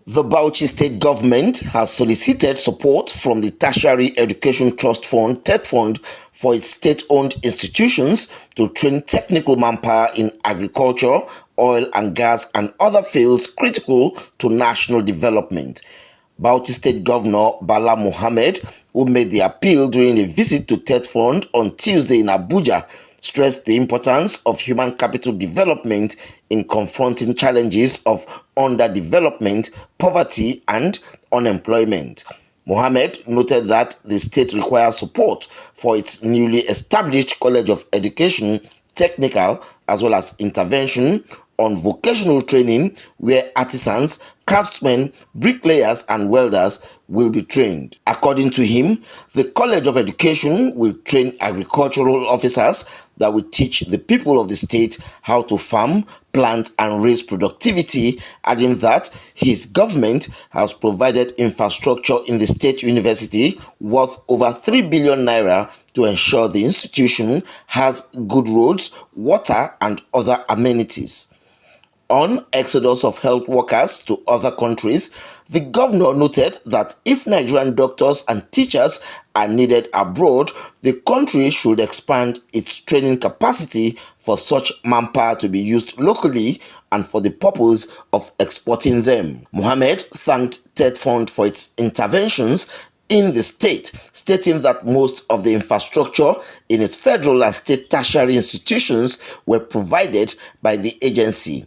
The Bauchi state government has solicited support from the Tertiary Education Trust Fund, Tetfund, for its state-owned institutions to train technical manpower in agriculture, oil and gas and other fields critical to national development. Bauchi State Governor Bala Mohammed, who made the appeal during a visit to Tetfund on Tuesday in Abuja, stressed the importance of human capital development in confronting challenges of underdevelopment, poverty, and unemployment. Mohammed noted that the state requires support for its newly established College of Education, technical as well as intervention on vocational training, where artisans, craftsmen, bricklayers, and welders will be trained. According to him, the College of Education will train agricultural officers that will teach the people of the state how to farm, plant, and raise productivity, adding that his government has provided infrastructure in the state university worth over 3 billion naira to ensure the institution has good roads, water, and other amenities. On exodus of health workers to other countries, the governor noted that if Nigerian doctors and teachers are needed abroad, the country should expand its training capacity for such manpower to be used locally and for the purpose of exporting them. Mohammed thanked Tetfund for its interventions in the state, stating that most of the infrastructure in its federal and state tertiary institutions were provided by the agency.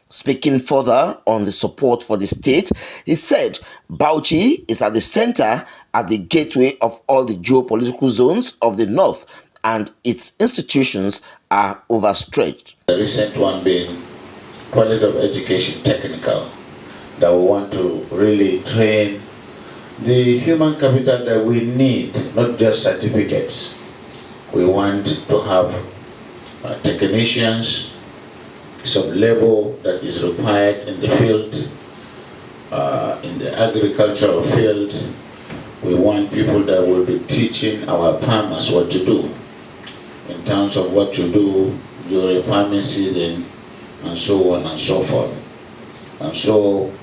Speaking further on the support for the state, he said Bauchi is at the center, at the gateway of all the geopolitical zones of the north, and its institutions are overstretched. The recent one being College of Education Technical, that we want to really train the human capital that we need, not just certificates. We want to have technicians, some labor that is required in the field, in the agricultural field. We want people that will be teaching our farmers what to do in terms of what to do during farming season and so on and so forth. And so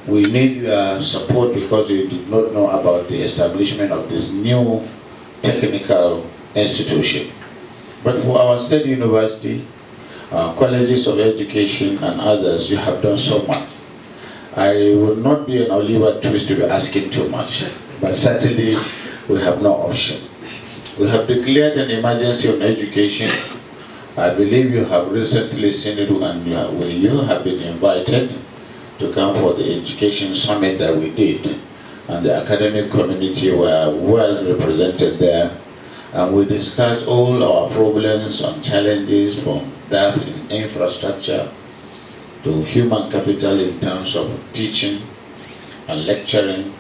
we need your support because we did not know about the establishment of this new technical institution. But for our state university, colleges of education and others, you have done so much. I will not be an Oliver Twist to be asking too much, but certainly we have no option. We have declared an emergency on education. I believe you have recently seen it, and you have been invited to come for the education summit that we did, and the academic community were well represented there, and we discussed all our problems and challenges, from that in infrastructure to human capital in terms of teaching and lecturing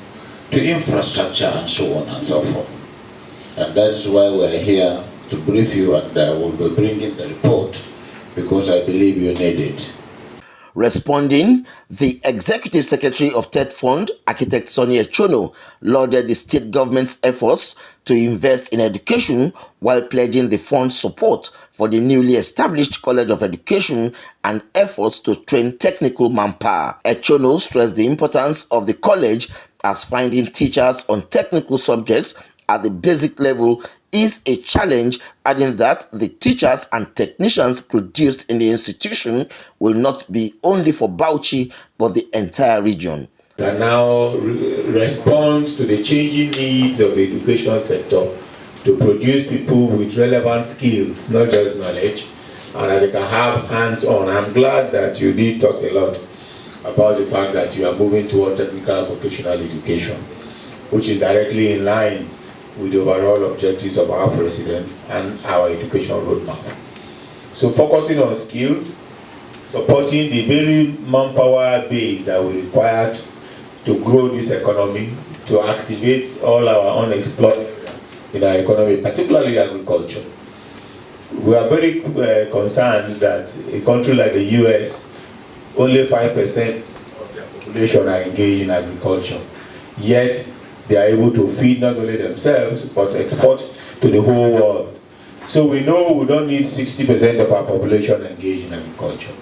to infrastructure and so on and so forth. And that's why we're here to brief you, and we'll be bringing the report because I believe you need it. Responding, the Executive Secretary of Tetfund, Architect Sonny Echono, lauded the state government's efforts to invest in education while pledging the fund's support for the newly established College of Education and efforts to train technical manpower. Echono stressed the importance of the college as finding teachers on technical subjects at the basic level is a challenge, adding that the teachers and technicians produced in the institution will not be only for Bauchi but the entire region. Can now respond to the changing needs of the education sector to produce people with relevant skills, not just knowledge, and that they can have hands-on. I'm glad that you did talk a lot about the fact that you are moving toward technical vocational education, which is directly in line with the overall objectives of our president and our education roadmap. So focusing on skills, supporting the very manpower base that we require to grow this economy, to activate all our unexplored in our economy, particularly agriculture. We are very concerned that a country like the US, only 5% of their population are engaged in agriculture, yet they are able to feed not only themselves but export to the whole world. So we know we don't need 60% of our population engaged in agriculture.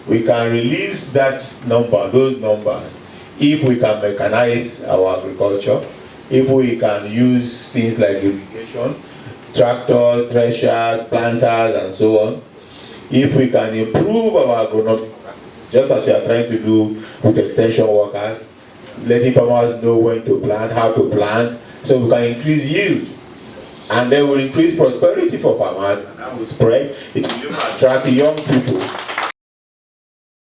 We can release that number, those numbers, if we can mechanize our agriculture, if we can use things like irrigation, tractors, threshers, planters, and so on, if we can improve our agronomic practices, just as we are trying to do with extension workers, letting farmers know when to plant, how to plant, so we can increase yield. And then we'll increase prosperity for farmers, and that will spread. It will attract young people